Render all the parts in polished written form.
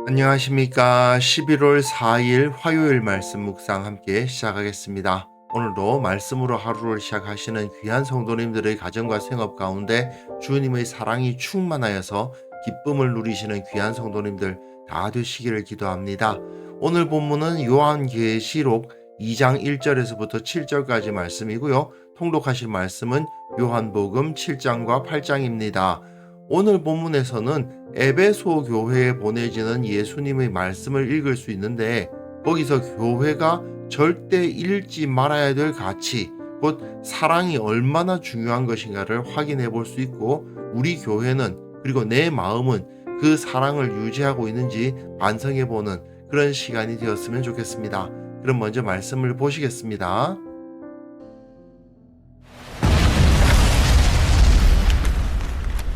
안녕하십니까. 11월 4일 화요일 말씀 묵상 함께 시작하겠습니다. 오늘도 말씀으로 하루를 시작하시는 귀한 성도님들의 가정과 생업 가운데 주님의 사랑이 충만하여서 기쁨을 누리시는 귀한 성도님들 다 되시기를 기도합니다. 오늘 본문은 요한계시록 2장 1절에서부터 7절까지 말씀이고요. 통독하실 말씀은 요한복음 7장과 8장입니다. 오늘 본문에서는 에베소 교회에 보내지는 예수님의 말씀을 읽을 수 있는데, 거기서 교회가 절대 잃지 말아야 될 가치, 곧 사랑이 얼마나 중요한 것인가를 확인해 볼 수 있고, 우리 교회는, 그리고 내 마음은 그 사랑을 유지하고 있는지 반성해 보는 그런 시간이 되었으면 좋겠습니다. 그럼 먼저 말씀을 보시겠습니다.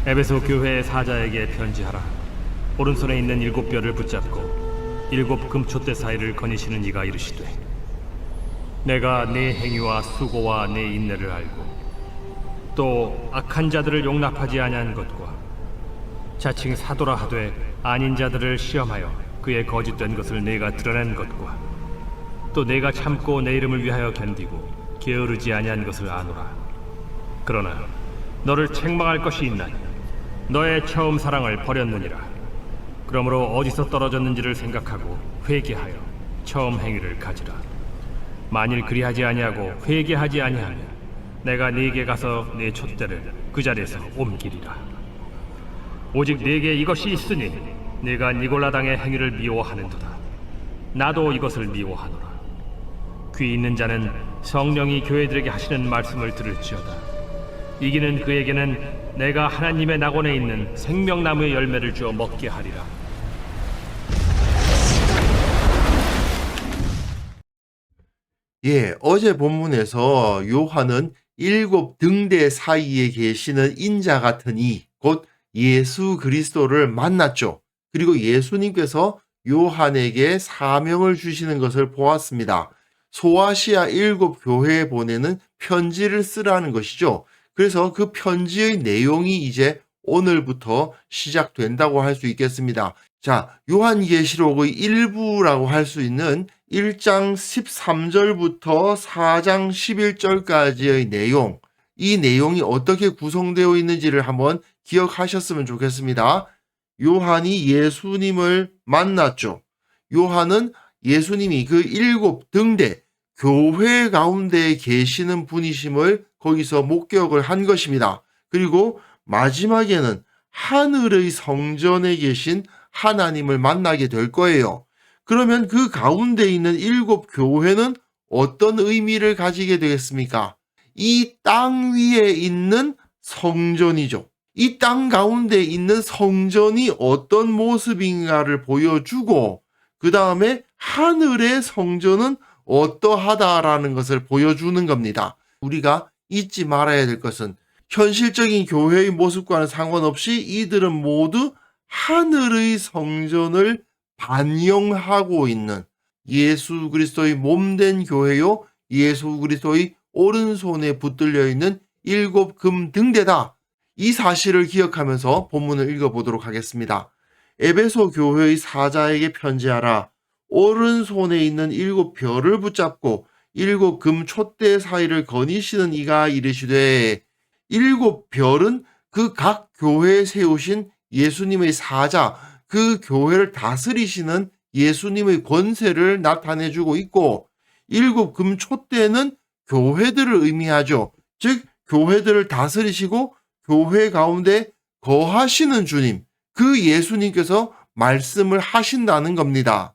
에베소 교회의 사자에게 편지하라. 오른손에 있는 7뼈를 붙잡고 7 금촛대 사이를 거니시는 이가 이르시되, 내가 네 행위와 수고와 네 인내를 알고 또 악한 자들을 용납하지 아니한 것과 자칭 사도라 하되 아닌 자들을 시험하여 그의 거짓된 것을 내가 드러낸 것과 또 내가 참고 내 이름을 위하여 견디고 게으르지 아니한 것을 아노라. 그러나 너를 책망할 것이 있나니 너의 처음 사랑을 버렸느니라. 그러므로 어디서 떨어졌는지를 생각하고 회개하여 처음 행위를 가지라. 만일 그리하지 아니하고 회개하지 아니하면 내가 네게 가서 네 촛대를 그 자리에서 옮기리라. 오직 네게 이것이 있으니 네가 니골라당의 행위를 미워하는도다. 나도 이것을 미워하노라. 귀 있는 자는 성령이 교회들에게 하시는 말씀을 들을지어다. 이기는 그에게는 내가 하나님의 낙원에 있는 생명나무의 열매를 주어 먹게 하리라. 어제 본문에서 요한은 7 등대 사이에 계시는 인자 같은 이, 곧 예수 그리스도를 만났죠. 그리고 예수님께서 요한에게 사명을 주시는 것을 보았습니다. 소아시아 7 교회에 보내는 편지를 쓰라는 것이죠. 그래서 그 편지의 내용이 이제 오늘부터 시작된다고 할 수 있겠습니다. 자, 요한계시록의 일부라고 할 수 있는 1장 13절부터 4장 11절까지의 내용, 이 내용이 어떻게 구성되어 있는지를 한번 기억하셨으면 좋겠습니다. 요한이 예수님을 만났죠. 요한은 예수님이 그 7 등대 교회 가운데 계시는 분이심을 거기서 목격을 한 것입니다. 그리고 마지막에는 하늘의 성전에 계신 하나님을 만나게 될 거예요. 그러면 그 가운데 있는 7 교회는 어떤 의미를 가지게 되겠습니까? 이 땅 위에 있는 성전이죠. 이 땅 가운데 있는 성전이 어떤 모습인가를 보여주고, 그 다음에 하늘의 성전은 어떠하다라는 것을 보여주는 겁니다. 우리가 잊지 말아야 될 것은, 현실적인 교회의 모습과는 상관없이 이들은 모두 하늘의 성전을 반영하고 있는 예수 그리스도의 몸된 교회요, 예수 그리스도의 오른손에 붙들려 있는 7 금 등대다. 이 사실을 기억하면서 본문을 읽어보도록 하겠습니다. 에베소 교회의 사자에게 편지하라. 오른손에 있는 7 별을 붙잡고 7 금 촛대 사이를 거니시는 이가 이르시되, 7 별은 그 각 교회에 세우신 예수님의 사자, 그 교회를 다스리시는 예수님의 권세를 나타내주고 있고, 7 금 촛대는 교회들을 의미하죠. 즉 교회들을 다스리시고 교회 가운데 거하시는 주님, 그 예수님께서 말씀을 하신다는 겁니다.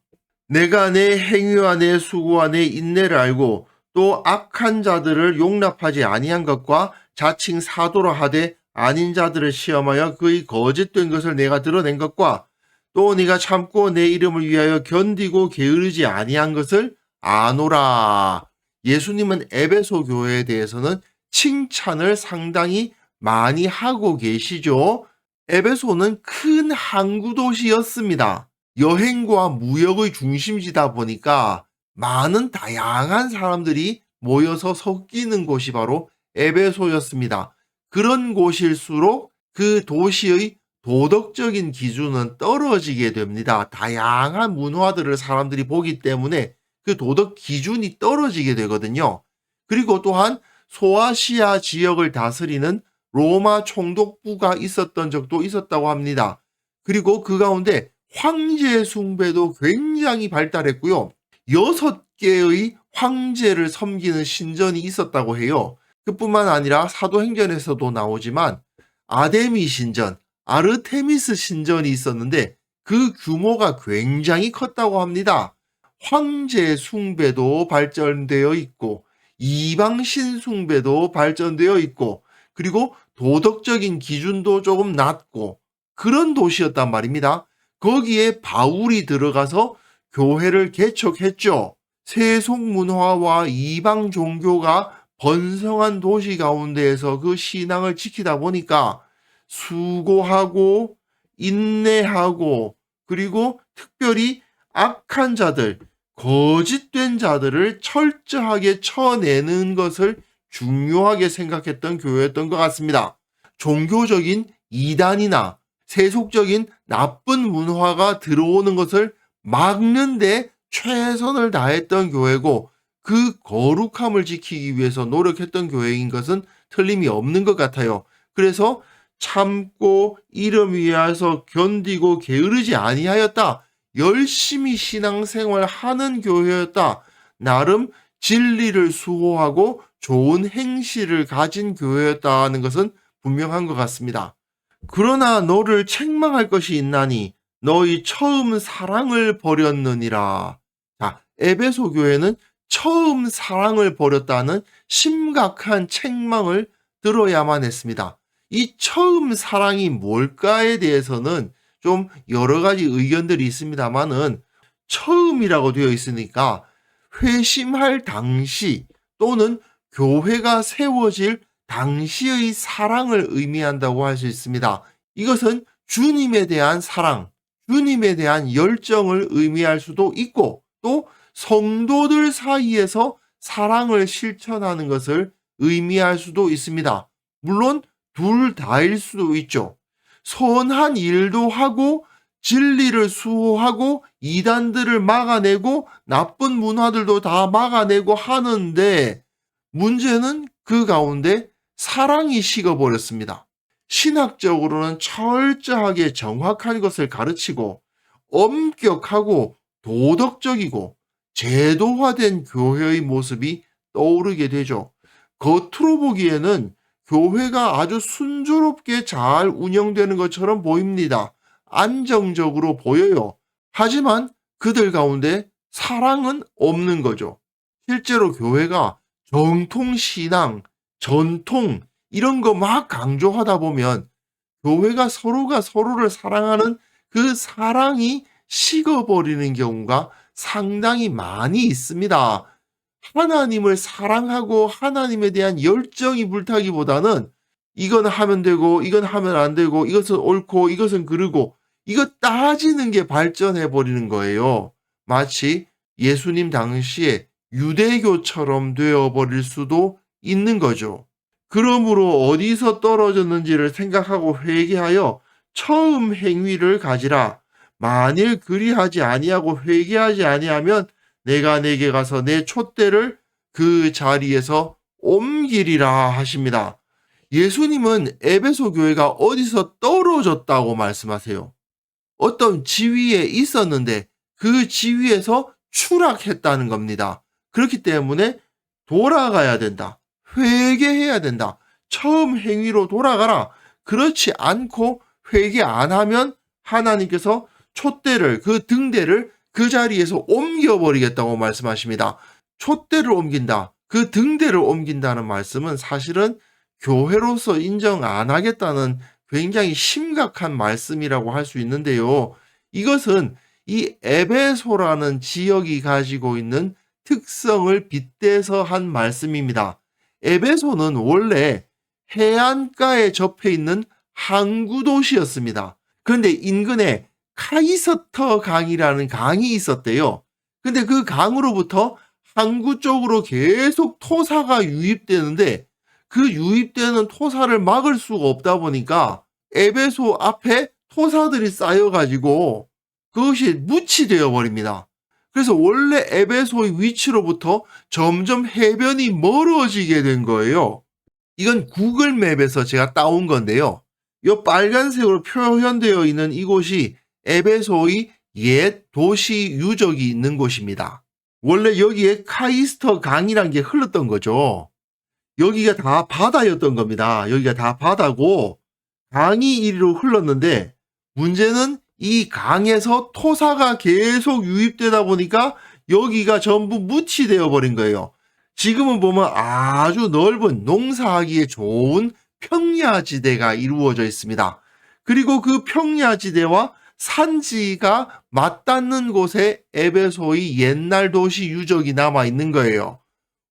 내가 내 행위와 내 수고와 내 인내를 알고 또 악한 자들을 용납하지 아니한 것과 자칭 사도라 하되 아닌 자들을 시험하여 그의 거짓된 것을 내가 드러낸 것과 또 네가 참고 내 이름을 위하여 견디고 게으르지 아니한 것을 아노라. 예수님은 에베소 교회에 대해서는 칭찬을 상당히 많이 하고 계시죠. 에베소는 큰 항구 도시였습니다. 여행과 무역의 중심지다 보니까 많은 다양한 사람들이 모여서 섞이는 곳이 바로 에베소였습니다. 그런 곳일수록 그 도시의 도덕적인 기준은 떨어지게 됩니다. 다양한 문화들을 사람들이 보기 때문에 그 도덕 기준이 떨어지게 되거든요. 그리고 또한 소아시아 지역을 다스리는 로마 총독부가 있었던 적도 있었다고 합니다. 그리고 그 가운데 황제 숭배도 굉장히 발달했고요. 6개의 황제를 섬기는 신전이 있었다고 해요. 그뿐만 아니라 사도행전에서도 나오지만 아데미 신전, 아르테미스 신전이 있었는데 그 규모가 굉장히 컸다고 합니다. 황제 숭배도 발전되어 있고 이방신 숭배도 발전되어 있고 그리고 도덕적인 기준도 조금 낮고 그런 도시였단 말입니다. 거기에 바울이 들어가서 교회를 개척했죠. 세속 문화와 이방 종교가 번성한 도시 가운데에서 그 신앙을 지키다 보니까 수고하고 인내하고 그리고 특별히 악한 자들, 거짓된 자들을 철저하게 쳐내는 것을 중요하게 생각했던 교회였던 것 같습니다. 종교적인 이단이나 세속적인 나쁜 문화가 들어오는 것을 막는데 최선을 다했던 교회고 그 거룩함을 지키기 위해서 노력했던 교회인 것은 틀림이 없는 것 같아요. 그래서 참고 이름 위하여서 견디고 게으르지 아니하였다. 열심히 신앙생활 하는 교회였다. 나름 진리를 수호하고 좋은 행실을 가진 교회였다는 것은 분명한 것 같습니다. 그러나 너를 책망할 것이 있나니 너희 처음 사랑을 버렸느니라. 자, 에베소 교회는 처음 사랑을 버렸다는 심각한 책망을 들어야만 했습니다. 이 처음 사랑이 뭘까에 대해서는 좀 여러 가지 의견들이 있습니다만은 처음이라고 되어 있으니까 회심할 당시 또는 교회가 세워질 당시의 사랑을 의미한다고 할 수 있습니다. 이것은 주님에 대한 사랑, 주님에 대한 열정을 의미할 수도 있고 또 성도들 사이에서 사랑을 실천하는 것을 의미할 수도 있습니다. 물론 둘 다일 수도 있죠. 선한 일도 하고 진리를 수호하고 이단들을 막아내고 나쁜 문화들도 다 막아내고 하는데 문제는 그 가운데 사랑이 식어버렸습니다. 신학적으로는 철저하게 정확한 것을 가르치고 엄격하고 도덕적이고 제도화된 교회의 모습이 떠오르게 되죠. 겉으로 보기에는 교회가 아주 순조롭게 잘 운영되는 것처럼 보입니다. 안정적으로 보여요. 하지만 그들 가운데 사랑은 없는 거죠. 실제로 교회가 정통 신앙, 전통 이런 거 막 강조하다 보면 교회가 서로가 서로를 사랑하는 그 사랑이 식어버리는 경우가 상당히 많이 있습니다. 하나님을 사랑하고 하나님에 대한 열정이 불타기보다는 이건 하면 되고 이건 하면 안 되고 이것은 옳고 이것은 그르고 이거 따지는 게 발전해 버리는 거예요. 마치 예수님 당시에 유대교처럼 되어버릴 수도 있는 거죠. 그러므로 어디서 떨어졌는지를 생각하고 회개하여 처음 행위를 가지라. 만일 그리하지 아니하고 회개하지 아니하면 내가 내게 가서 내 촛대를 그 자리에서 옮기리라 하십니다. 예수님은 에베소 교회가 어디서 떨어졌다고 말씀하세요. 어떤 지위에 있었는데 그 지위에서 추락했다는 겁니다. 그렇기 때문에 돌아가야 된다. 회개해야 된다. 처음 행위로 돌아가라. 그렇지 않고 회개 안 하면 하나님께서 촛대를 그 등대를 그 자리에서 옮겨버리겠다고 말씀하십니다. 촛대를 옮긴다. 그 등대를 옮긴다는 말씀은 사실은 교회로서 인정 안 하겠다는 굉장히 심각한 말씀이라고 할 수 있는데요. 이것은 이 에베소라는 지역이 가지고 있는 특성을 빗대서 한 말씀입니다. 에베소는 원래 해안가에 접해 있는 항구 도시였습니다. 그런데 인근에 카이서터 강이라는 강이 있었대요. 근데 그 강으로부터 항구 쪽으로 계속 토사가 유입되는데 그 유입되는 토사를 막을 수가 없다 보니까 에베소 앞에 토사들이 쌓여가지고 그것이 묻이 되어 버립니다. 그래서 원래 에베소의 위치로부터 점점 해변이 멀어지게 된 거예요. 이건 구글 맵에서 제가 따온 건데요. 이 빨간색으로 표현되어 있는 이곳이 에베소의 옛 도시 유적이 있는 곳입니다. 원래 여기에 카이스터 강이라는 게 흘렀던 거죠. 여기가 다 바다였던 겁니다. 여기가 다 바다고 강이 이리로 흘렀는데 문제는 이 강에서 토사가 계속 유입되다 보니까 여기가 전부 묻이 되어 버린 거예요. 지금은 보면 아주 넓은 농사하기에 좋은 평야지대가 이루어져 있습니다. 그리고 그 평야지대와 산지가 맞닿는 곳에 에베소의 옛날 도시 유적이 남아 있는 거예요.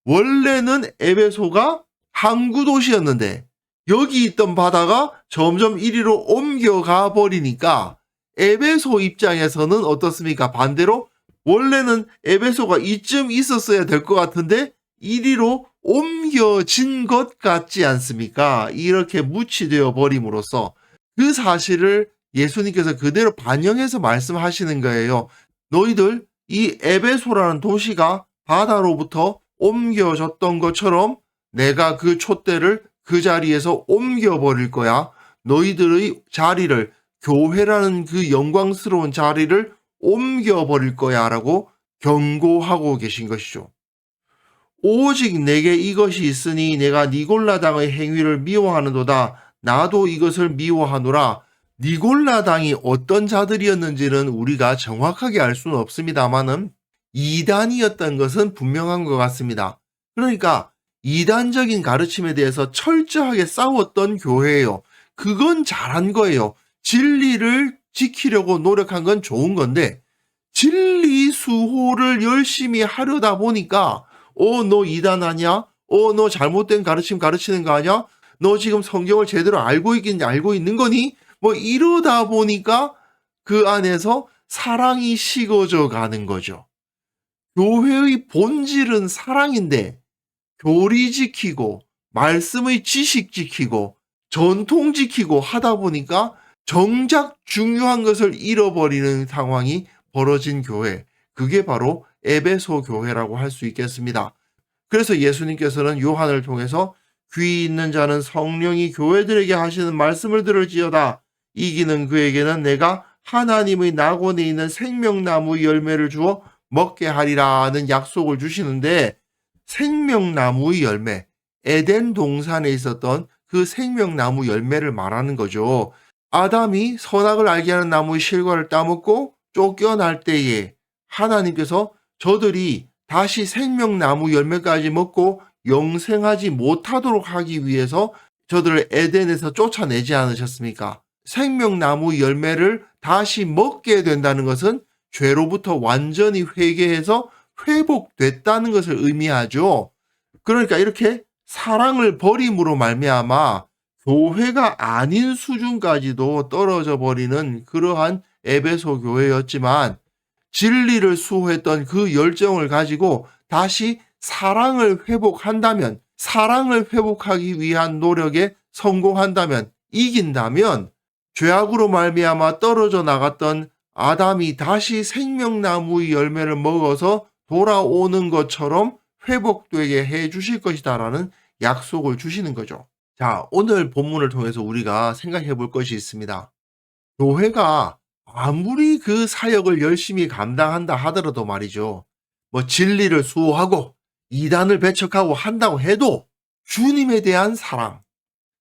원래는 에베소가 항구 도시였는데 여기 있던 바다가 점점 이리로 옮겨가 버리니까 에베소 입장에서는 어떻습니까? 반대로 원래는 에베소가 이쯤 있었어야 될 것 같은데 이리로 옮겨진 것 같지 않습니까? 이렇게 묻히되어 버림으로써 그 사실을 예수님께서 그대로 반영해서 말씀하시는 거예요. 너희들 이 에베소라는 도시가 바다로부터 옮겨졌던 것처럼 내가 그 촛대를 그 자리에서 옮겨버릴 거야. 너희들의 자리를, 교회라는 그 영광스러운 자리를 옮겨버릴 거야 라고 경고하고 계신 것이죠. 오직 내게 이것이 있으니 내가 니골라당의 행위를 미워하는도다. 나도 이것을 미워하노라. 니골라당이 어떤 자들이었는지는 우리가 정확하게 알 수는 없습니다만은 이단이었던 것은 분명한 것 같습니다. 그러니까 이단적인 가르침에 대해서 철저하게 싸웠던 교회예요. 그건 잘한 거예요. 진리를 지키려고 노력한 건 좋은 건데 진리 수호를 열심히 하려다 보니까 너 이단 아니야? 너 잘못된 가르침 가르치는 거 아니야? 너 지금 성경을 제대로 알고 있는 거니? 뭐 이러다 보니까 그 안에서 사랑이 식어져 가는 거죠. 교회의 본질은 사랑인데 교리 지키고 말씀의 지식 지키고 전통 지키고 하다 보니까 정작 중요한 것을 잃어버리는 상황이 벌어진 교회. 그게 바로 에베소 교회라고 할 수 있겠습니다. 그래서 예수님께서는 요한을 통해서 귀 있는 자는 성령이 교회들에게 하시는 말씀을 들을지어다. 이기는 그에게는 내가 하나님의 낙원에 있는 생명나무의 열매를 주어 먹게 하리라는 약속을 주시는데 생명나무의 열매, 에덴 동산에 있었던 그 생명나무 열매를 말하는 거죠. 아담이 선악을 알게 하는 나무의 실과를 따먹고 쫓겨날 때에 하나님께서 저들이 다시 생명나무 열매까지 먹고 영생하지 못하도록 하기 위해서 저들을 에덴에서 쫓아내지 않으셨습니까? 생명나무 열매를 다시 먹게 된다는 것은 죄로부터 완전히 회개해서 회복됐다는 것을 의미하죠. 그러니까 이렇게 사랑을 버림으로 말미암아 교회가 아닌 수준까지도 떨어져 버리는 그러한 에베소 교회였지만 진리를 수호했던 그 열정을 가지고 다시 사랑을 회복한다면, 사랑을 회복하기 위한 노력에 성공한다면, 이긴다면 죄악으로 말미암아 떨어져 나갔던 아담이 다시 생명나무의 열매를 먹어서 돌아오는 것처럼 회복되게 해 주실 것이다라는 약속을 주시는 거죠. 자, 오늘 본문을 통해서 우리가 생각해 볼 것이 있습니다. 교회가 아무리 그 사역을 열심히 감당한다 하더라도 말이죠. 뭐 진리를 수호하고 이단을 배척하고 한다고 해도 주님에 대한 사랑,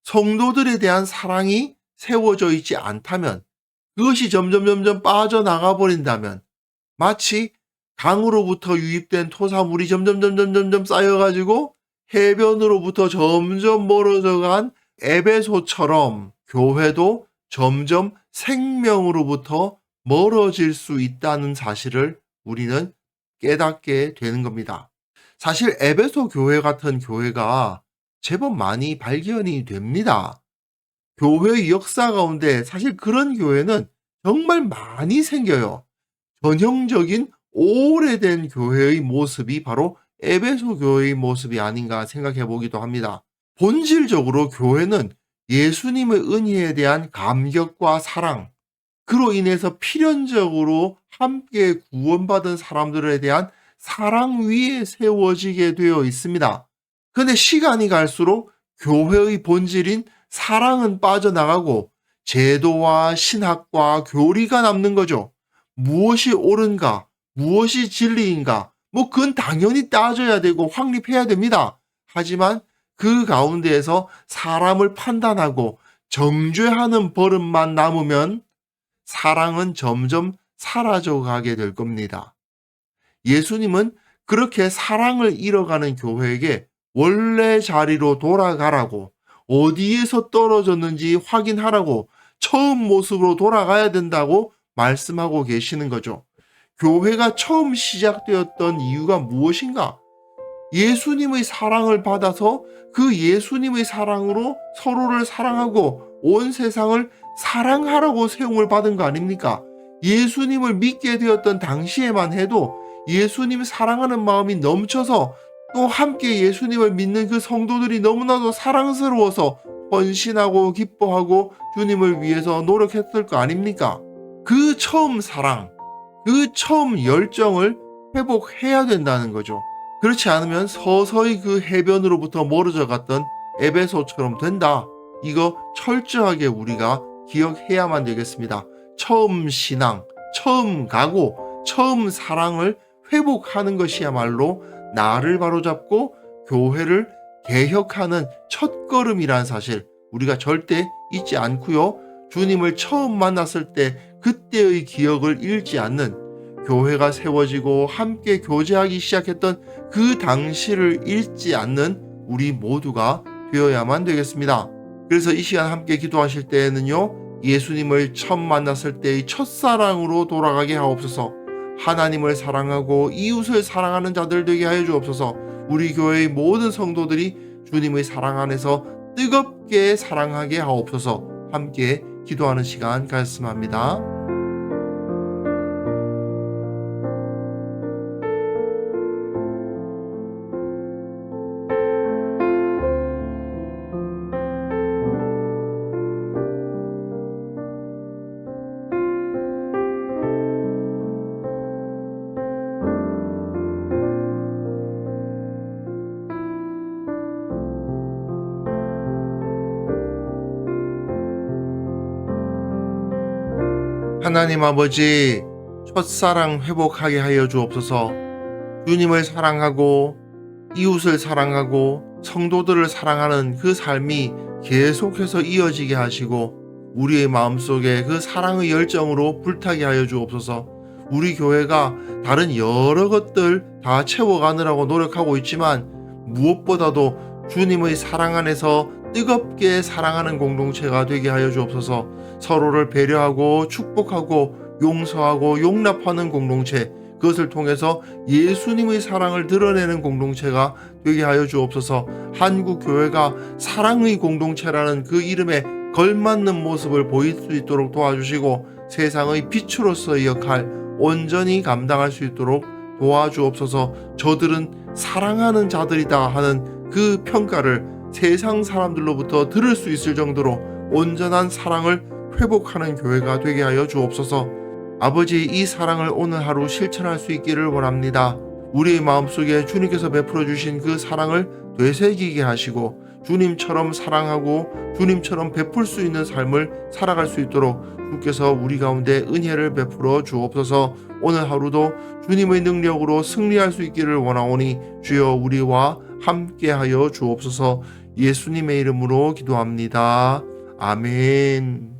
성도들에 대한 사랑이 세워져 있지 않다면 그것이 점점 빠져나가 버린다면 마치 강으로부터 유입된 토사물이 점점 쌓여가지고 해변으로부터 점점 멀어져간 에베소처럼 교회도 점점 생명으로부터 멀어질 수 있다는 사실을 우리는 깨닫게 되는 겁니다. 사실 에베소 교회 같은 교회가 제법 많이 발견이 됩니다. 교회의 역사 가운데 사실 그런 교회는 정말 많이 생겨요. 전형적인 오래된 교회의 모습이 바로 에베소 교회의 모습이 아닌가 생각해 보기도 합니다. 본질적으로 교회는 예수님의 은혜에 대한 감격과 사랑, 그로 인해서 필연적으로 함께 구원받은 사람들에 대한 사랑 위에 세워지게 되어 있습니다. 근데 시간이 갈수록 교회의 본질인 사랑은 빠져나가고 제도와 신학과 교리가 남는 거죠. 무엇이 옳은가, 무엇이 진리인가, 그건 당연히 따져야 되고 확립해야 됩니다. 하지만 그 가운데에서 사람을 판단하고 정죄하는 버릇만 남으면 사랑은 점점 사라져 가게 될 겁니다. 예수님은 그렇게 사랑을 잃어가는 교회에게 원래 자리로 돌아가라고, 어디에서 떨어졌는지 확인하라고, 처음 모습으로 돌아가야 된다고 말씀하고 계시는 거죠. 교회가 처음 시작되었던 이유가 무엇인가? 예수님의 사랑을 받아서 그 예수님의 사랑으로 서로를 사랑하고 온 세상을 사랑하라고 세움을 받은 거 아닙니까? 예수님을 믿게 되었던 당시에만 해도 예수님 사랑하는 마음이 넘쳐서 또 함께 예수님을 믿는 그 성도들이 너무나도 사랑스러워서 헌신하고 기뻐하고 주님을 위해서 노력했을 거 아닙니까? 그 처음 사랑, 그 처음 열정을 회복해야 된다는 거죠. 그렇지 않으면 서서히 그 해변으로부터 멀어져 갔던 에베소처럼 된다. 이거 철저하게 우리가 기억해야만 되겠습니다. 처음 신앙, 처음 각오, 처음 사랑을 회복하는 것이야말로 나를 바로잡고 교회를 개혁하는 첫걸음이란 사실 우리가 절대 잊지 않고요. 주님을 처음 만났을 때 그때의 기억을 잃지 않는, 교회가 세워지고 함께 교제하기 시작했던 그 당시를 잊지 않는 우리 모두가 되어야만 되겠습니다. 그래서 이 시간 함께 기도하실 때에는요, 예수님을 처음 만났을 때의 첫사랑으로 돌아가게 하옵소서. 하나님을 사랑하고 이웃을 사랑하는 자들 되게 하여 주옵소서. 우리 교회의 모든 성도들이 주님의 사랑 안에서 뜨겁게 사랑하게 하옵소서. 함께 기도하는 시간 가졌습니다. 하나님 아버지, 첫사랑 회복하게 하여 주옵소서. 주님을 사랑하고 이웃을 사랑하고 성도들을 사랑하는 그 삶이 계속해서 이어지게 하시고 우리의 마음속에 그 사랑의 열정으로 불타게 하여 주옵소서. 우리 교회가 다른 여러 것들 다 채워가느라고 노력하고 있지만 무엇보다도 주님의 사랑 안에서 뜨겁게 사랑하는 공동체가 되게 하여 주옵소서. 서로를 배려하고 축복하고 용서하고 용납하는 공동체, 그것을 통해서 예수님의 사랑을 드러내는 공동체가 되게 하여 주옵소서. 한국 교회가 사랑의 공동체라는 그 이름에 걸맞는 모습을 보일 수 있도록 도와주시고 세상의 빛으로서의 역할 온전히 감당할 수 있도록 도와주옵소서. 저들은 사랑하는 자들이다 하는 그 평가를 세상 사람들로부터 들을 수 있을 정도로 온전한 사랑을 회복하는 교회가 되게 하여 주옵소서. 아버지, 이 사랑을 오늘 하루 실천할 수 있기를 원합니다. 우리의 마음속에 주님께서 베풀어 주신 그 사랑을 되새기게 하시고 주님처럼 사랑하고 주님처럼 베풀 수 있는 삶을 살아갈 수 있도록 주께서 우리 가운데 은혜를 베풀어 주옵소서. 오늘 하루도 주님의 능력으로 승리할 수 있기를 원하오니 주여 우리와 함께하여 주옵소서. 예수님의 이름으로 기도합니다. 아멘.